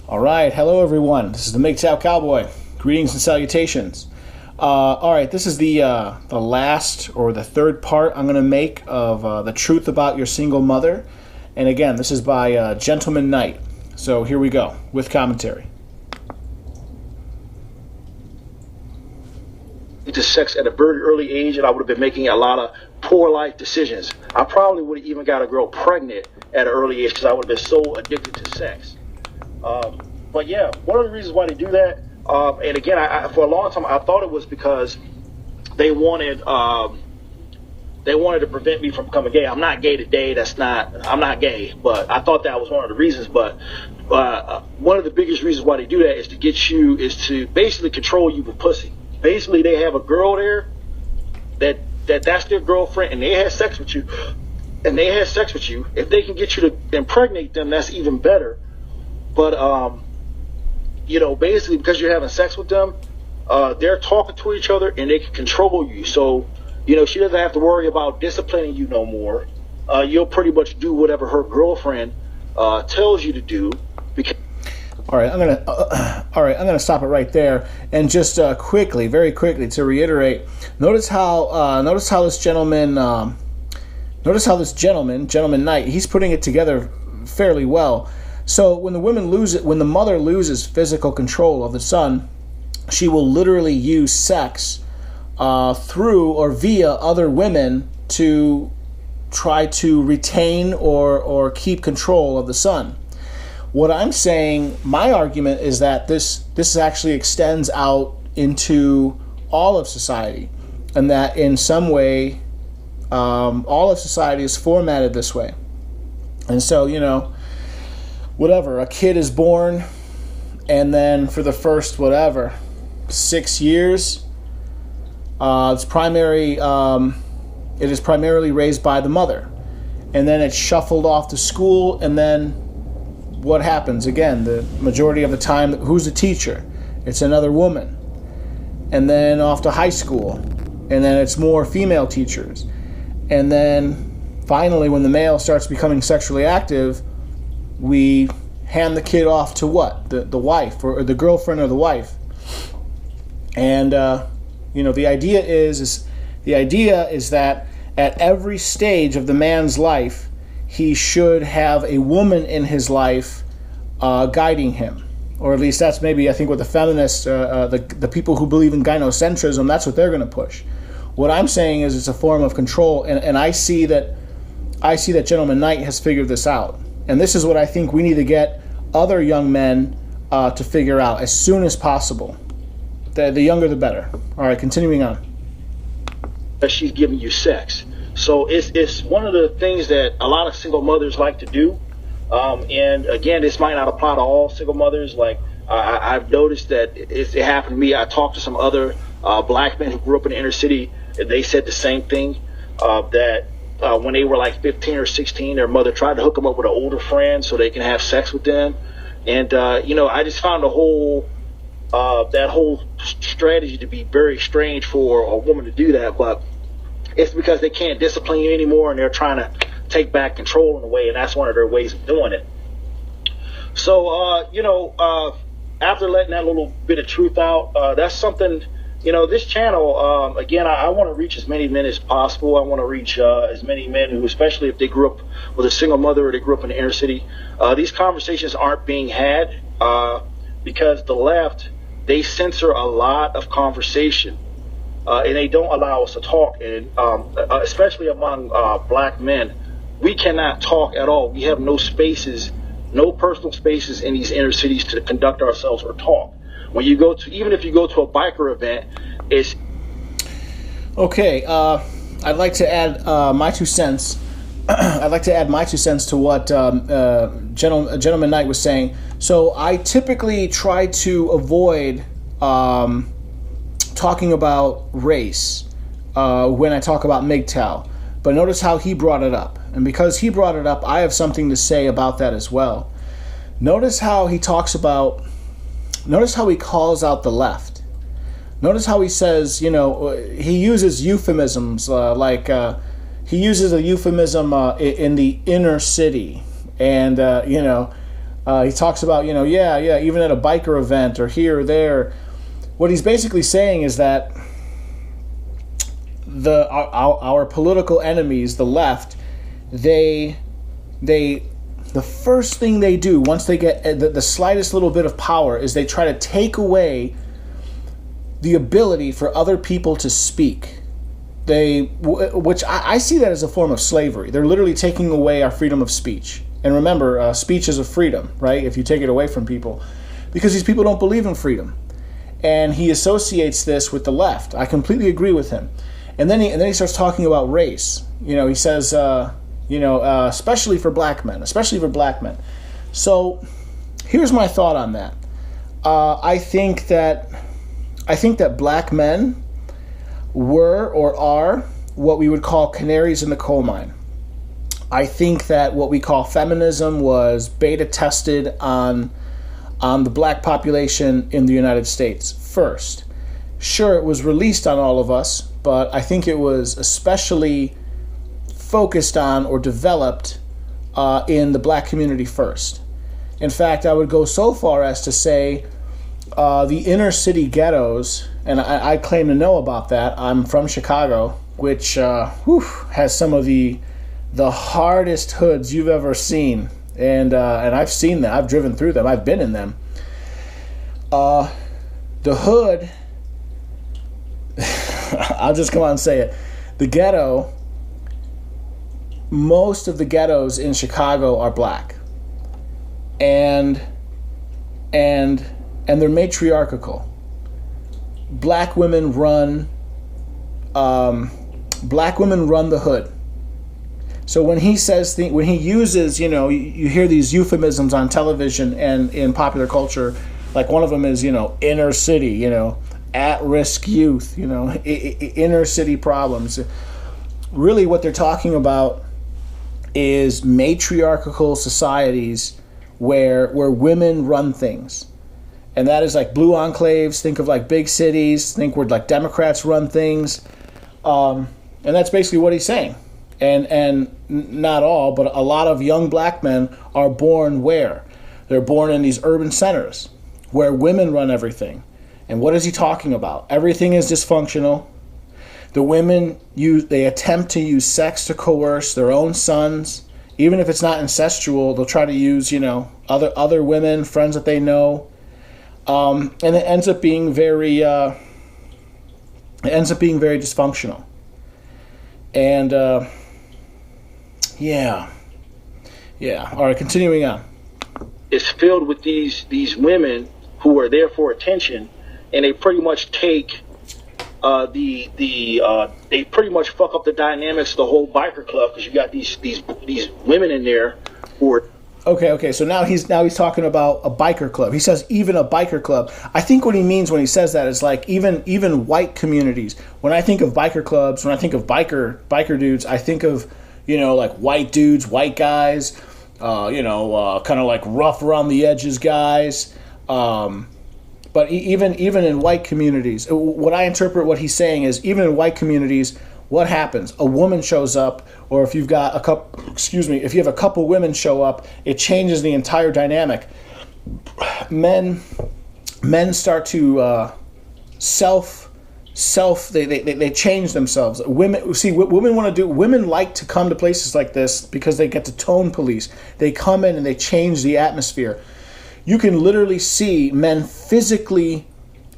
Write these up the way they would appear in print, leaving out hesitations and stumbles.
All right, hello everyone. This is the Mgtow Cowboy. Greetings and salutations. All right, this is the last or the third part I'm going to make of the truth about your single mother. And again, this is by Gentleman Knight. So here we go with commentary. To sex at a very early age, and I would have been making a lot of poor life decisions. I probably would have even got a girl pregnant at an early age because I would have been so addicted to sex. But yeah, one of the reasons why they do that, and again, I for a long time I thought it was because they wanted to prevent me from becoming gay. I'm not gay today. I'm not gay, but I thought that was one of the reasons. But one of the biggest reasons why they do that is to basically control you with pussy. Basically, they have a girl there that's their girlfriend, and they had sex with you. If they can get you to impregnate them, that's even better. But basically, because you're having sex with them, they're talking to each other, and they can control you. So, she doesn't have to worry about disciplining you no more. You'll pretty much do whatever her girlfriend tells you to do. All right, I'm gonna stop it right there, and just very quickly to reiterate. Notice how this gentleman Knight, he's putting it together fairly well. So when the mother loses physical control of the son, she will literally use sex through or via other women to try to retain or keep control of the son. What I'm saying, my argument is that this actually extends out into all of society, and that in some way all of society is formatted this way. And so, whatever, a kid is born, and then for the first 6 years, it is primarily raised by the mother, and then it's shuffled off to school, and then what happens? Again, the majority of the time, who's the teacher? It's another woman. And then off to high school, and then it's more female teachers. And then finally, when the male starts becoming sexually active, we hand the kid off to what? The wife or the girlfriend or the wife. And the idea is that at every stage of the man's life, he should have a woman in his life guiding him. Or at least that's maybe, I think, what the feminists, the people who believe in gynocentrism, that's what they're going to push. What I'm saying is it's a form of control, and I see that Gentleman Knight has figured this out. And this is what I think we need to get other young men to figure out as soon as possible. The younger the better. All right, continuing on. She's giving you sex. So it's one of the things that a lot of single mothers like to do. And again, this might not apply to all single mothers. Like I've noticed that it happened to me. I talked to some other black men who grew up in the inner city, and they said the same thing, that when they were like 15 or 16, their mother tried to hook them up with an older friend so they can have sex with them. And I just found that whole strategy to be very strange for a woman to do that. But it's because they can't discipline you anymore, and they're trying to take back control in a way, and that's one of their ways of doing it. So, after letting that little bit of truth out, that's something, this channel, again, I want to reach as many men as possible. I want to reach as many men who, especially if they grew up with a single mother or they grew up in the inner city, these conversations aren't being had because the left, they censor a lot of conversation. And they don't allow us to talk, and especially among black men, we cannot talk at all. We have no spaces, no personal spaces in these inner cities to conduct ourselves or talk. Even if you go to a biker event, it's okay. I'd like to add my 2 cents. I'd like to add my 2 cents to what Gentleman Knight was saying. So I typically try to avoid talking about race when I talk about Mgtow, but notice how he brought it up, and because he brought it up, I have something to say about that as well. Notice how he calls out the left. Notice how he says, he uses euphemisms, he uses a euphemism in the inner city, and He talks about, even at a biker event or here or there. What he's basically saying is that our political enemies, the left, the first thing they do once they get the slightest little bit of power is they try to take away the ability for other people to speak. Which I see that as a form of slavery. They're literally taking away our freedom of speech. And remember, speech is a freedom, right? If you take it away from people, because these people don't believe in freedom. And he associates this with the left. I completely agree with him. And then he starts talking about race. He says, especially for black men, So here's my thought on that. I think that black men were or are what we would call canaries in the coal mine. I think that what we call feminism was beta tested on the black population in the United States first. Sure, it was released on all of us, but I think it was especially focused on or developed in the black community first. In fact, I would go so far as to say the inner city ghettos, and I claim to know about that. I'm from Chicago, which has some of the hardest hoods you've ever seen. And I've seen them. I've driven through them. I've been in them. The hood, I'll just come out and say it. The ghetto, most of the ghettos in Chicago are black. And they're matriarchal. Black women run the hood. So when he says when he uses, you hear these euphemisms on television and in popular culture, like one of them is, inner city, at-risk youth, inner city problems. Really what they're talking about is matriarchal societies where women run things. And that is like blue enclaves. Think of like big cities. Think where like Democrats run things. And that's basically what he's saying. And not all, but a lot of young black men are born where? They're born in these urban centers where women run everything. And what is he talking about? Everything is dysfunctional. The women they attempt to use sex to coerce their own sons. Even if it's not incestual, they'll try to use, other women, friends that they know. And it ends up being very dysfunctional. And yeah. All right, continuing on. It's filled with these women who are there for attention, and they pretty much take they pretty much fuck up the dynamics of the whole biker club, because you got these women in there who are. Okay. So now he's talking about a biker club. He says even a biker club. I think what he means when he says that is like even white communities. When I think of biker clubs, when I think of biker dudes, I think of like white dudes, white guys, kind of like rough around the edges guys. But even in white communities, what I interpret what he's saying is even in white communities, what happens? A woman shows up, or if you've got if you have a couple women show up, it changes the entire dynamic. Men start to they change themselves. Women like to come to places like this because they get to tone police. They come in and they change the atmosphere. You can literally see men physically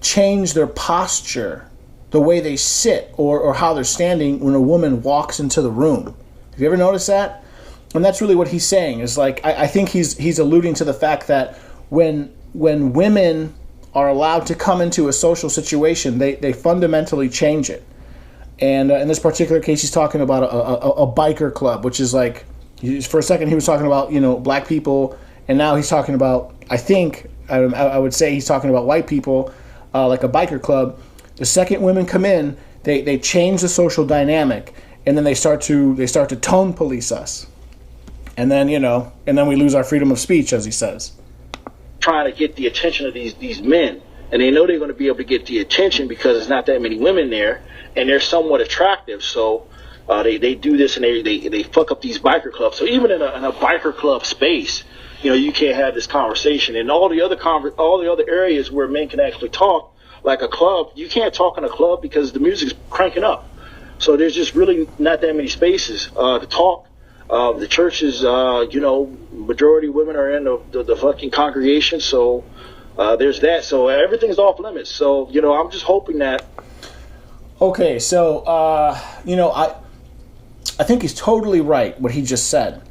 change their posture, the way they sit or how they're standing when a woman walks into the room. Have you ever noticed that? And that's really what he's saying. Is like I think he's alluding to the fact that when women are allowed to come into a social situation, they fundamentally change it. And in this particular case, he's talking about a biker club, which is like, for a second he was talking about black people, and now he's talking about, I would say he's talking about white people, like a biker club. The second women come in, they change the social dynamic, and then they start to tone police us, and then we lose our freedom of speech, as he says. Trying to get the attention of these men, and they know they're going to be able to get the attention because there's not that many women there, and they're somewhat attractive. So they do this, and they fuck up these biker clubs. So even in a biker club space, you can't have this conversation. And all the other areas where men can actually talk, like a club, you can't talk in a club because the music's cranking up. So there's just really not that many spaces to talk. The churches, majority of women are in the fucking congregation, so there's that. So everything's off limits. So, I'm just hoping that. Okay, so, I think he's totally right, what he just said.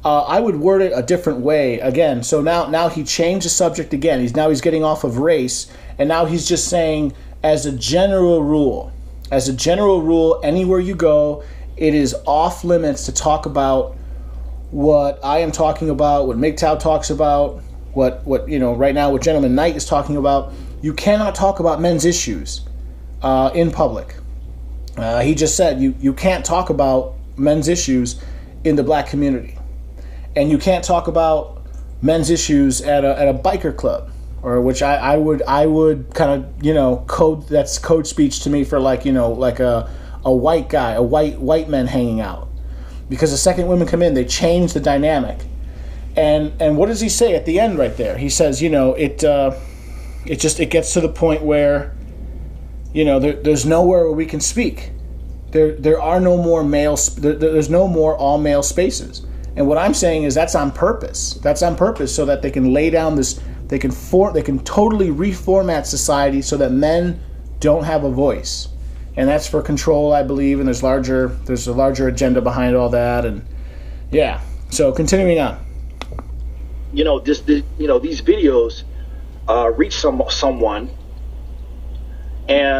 I would word it a different way again. So now he changed the subject again. He's getting off of race, and now he's just saying, as a general rule, anywhere you go, it is off limits to talk about what I am talking about, what Mgtow talks about, what right now what Gentleman Knight is talking about. You cannot talk about men's issues in public. He just said you can't talk about men's issues in the black community. And you can't talk about men's issues at a biker club, or which I would kind of code speech to me for like a white guy, a white men hanging out, because the second women come in, they change the dynamic. And what does he say at the end right there? He says it gets to the point where there's nowhere where we can speak. There are no more there's no more all male spaces. And what I'm saying is that's on purpose. That's on purpose so that they can lay down this. They can totally reformat society so that men don't have a voice, and that's for control, I believe. And there's a larger agenda behind all that. And yeah. So continuing on. These videos reach someone, and